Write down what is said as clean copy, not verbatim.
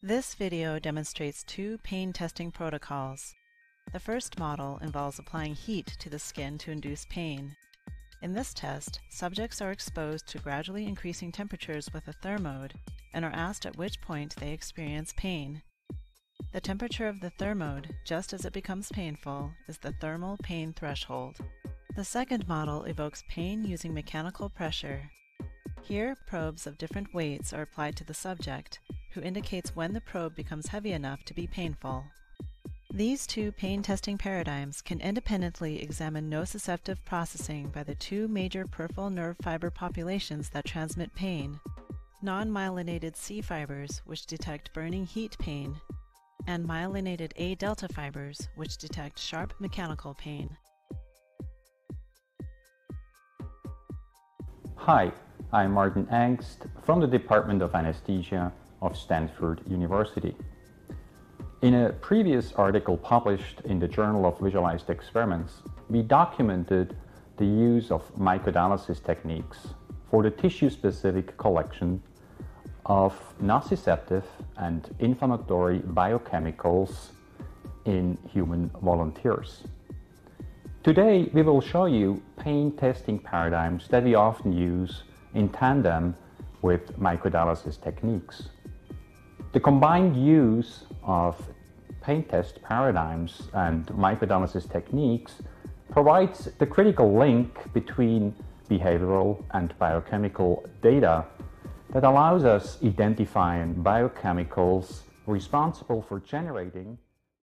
This video demonstrates two pain testing protocols. The first model involves applying heat to the skin to induce pain. In this test, subjects are exposed to gradually increasing temperatures with a thermode and are asked at which point they experience pain. The temperature of the thermode, just as it becomes painful, is the thermal pain threshold. The second model evokes pain using mechanical pressure. Here, probes of different weights are applied to the subject, who indicates when the probe becomes heavy enough to be painful. These two pain testing paradigms can independently examine nociceptive processing by the two major peripheral nerve fiber populations that transmit pain: non-myelinated C fibers, which detect burning heat pain, and myelinated A delta fibers, which detect sharp mechanical pain. Hi, I'm Martin Angst from the Department of Anesthesia of Stanford University. In a previous article published in the Journal of Visualized Experiments, we documented the use of microdialysis techniques for the tissue-specific collection of nociceptive and inflammatory biochemicals in human volunteers. Today, we will show you pain testing paradigms that we often use in tandem with microdialysis techniques. The combined use of pain test paradigms and microdialysis techniques provides the critical link between behavioral and biochemical data that allows us identifying biochemicals responsible for generating